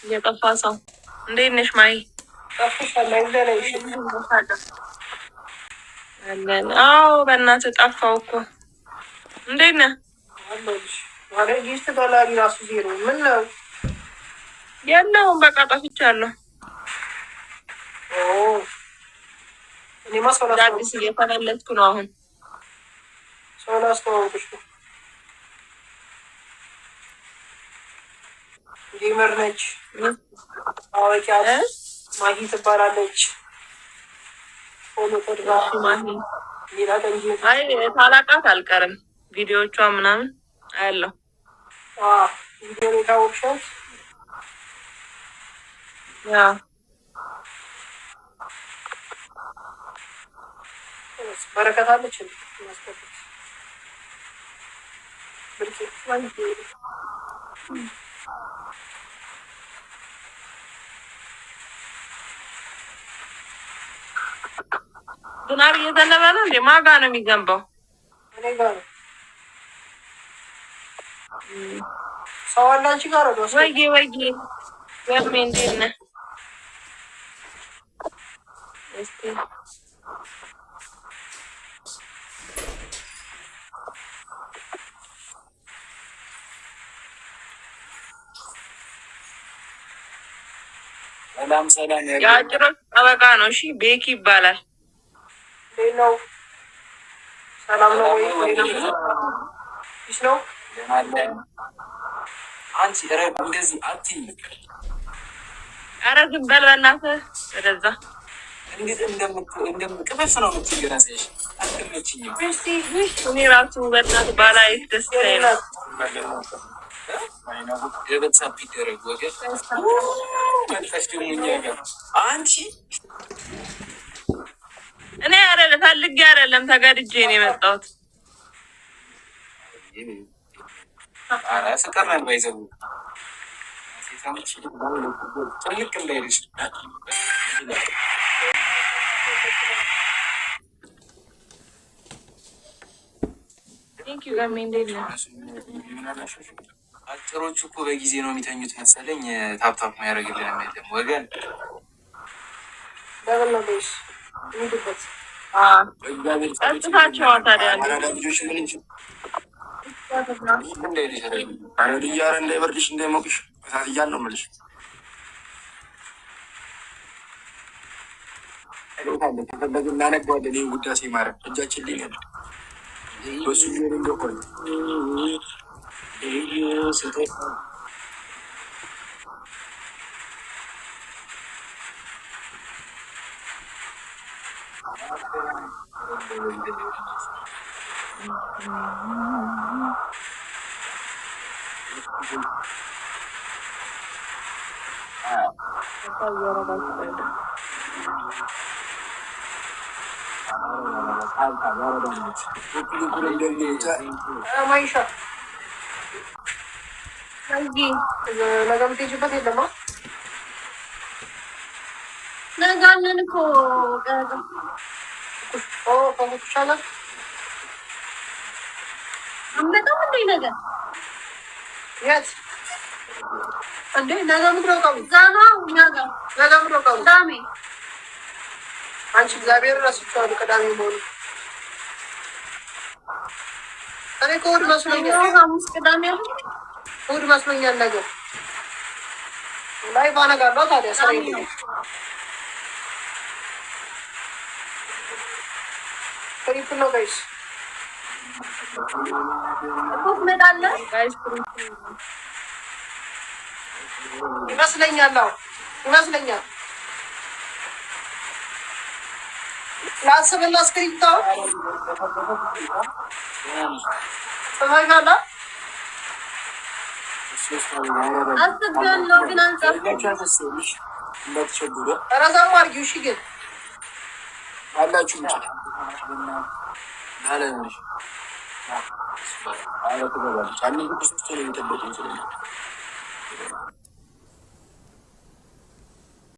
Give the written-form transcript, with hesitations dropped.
የጠፋ ሰው እንዴት ነሽ ማይ? አዎ በእናትህ ጠፋው እኮ። እንዴት ነህ? የለውም በቃ ጠፍቻለሁ። አዲስ እየተመለስኩ ነው አሁን። ሰው ላስተዋወቅሽ ነው። ጌመር ነች፣ ታዋቂያ ማሂ ትባላለች። አይ ታላቃት አልቀርም። ቪዲዮቿ ምናምን አያለሁ። ቪዲዮ የታወቅሻት ያ በረከት አለች ዝናብ እየዘነበ ነው እንዴ? ማጋ ነው የሚዘንበው? እኔ ጋር ነው። ሰው አለ አንቺ ጋር ነው? ወይዬ ወርሜ እንዴት ነህ? እስቲ ሰላም ሰላም። የአጭሮች ጠበቃ ነው። እሺ ቤኪ ይባላል። ነው ሰላም ነው ወይ? እሺ ነው አንቺ ረብ እንደዚህ አትይ። ኧረ ዝም በል በእናትህ ወደዛ። እንዴት እንደምቅበስ ነው የምትገራሰሽ? አትመችኝም። እስቲ እኔ ራሱ በእናትህ ባላይሽ ደስታዬ ነው። የበትሳፕ ይደረግ ወገን መንፈስ ድሙኛ አንቺ እኔ አይደለም ፈልጌ አይደለም ተገድጄ ነው የመጣሁት። አራ ስቀርናል ባይዘው ሲሳምቺ ትልቅ እንዳይልሽ ቴንክ ዩ ጋሜ እንዴት ነው? አጭሮቹ እኮ በጊዜ ነው የሚተኙት መሰለኝ። ታፕታፕ ማያደርግልን የለም ወገን ደበሎሽ እንድበት ጸጥታቸው ታዲያ ልጆች ምን እንጂ እንዳይበርድሽ እንዳይሞቅሽ እሳት እያለው የምልሽ ከፈለግን እናነገዋለን። ይህ ውዳሴ ማርያም እጃችን ላይ ያለ በሱ እንደቆል ነገምትሄጂበት የለማ ነጋለን እኮ ከቦቱሻላት አመጣም እንደ ነገር የት እንዴ ነገ ምድረው ቀሙ ዛና ነገ ምድረው ቀሙ ቅዳሜ አንቺ እግዚአብሔር ረስቼዋለሁ። ቅዳሜ መሆኑ እኔ ከእሑድ መስሎኛል። ሐሙስ ቅዳሜ አይደል? እሑድ መስሎኛል። ነገ ላይ ባነጋለሁ። ታዲያ ሰሪ ትሪፕል ነው ጋይስ እኮ ትመጣለህ ጋይስ ይመስለኛል። አዎ ይመስለኛል። ላስብና ስክሪፕታው ተማይካላ አስገለው ግን አንጻፍ እንደተቸገረ አራዛም አርጊው። እሺ ግን አላችሁ እንጂ አለንሽ አለ ተባባል አንዱ ቁስጥቶ ነው የሚጠበቀው።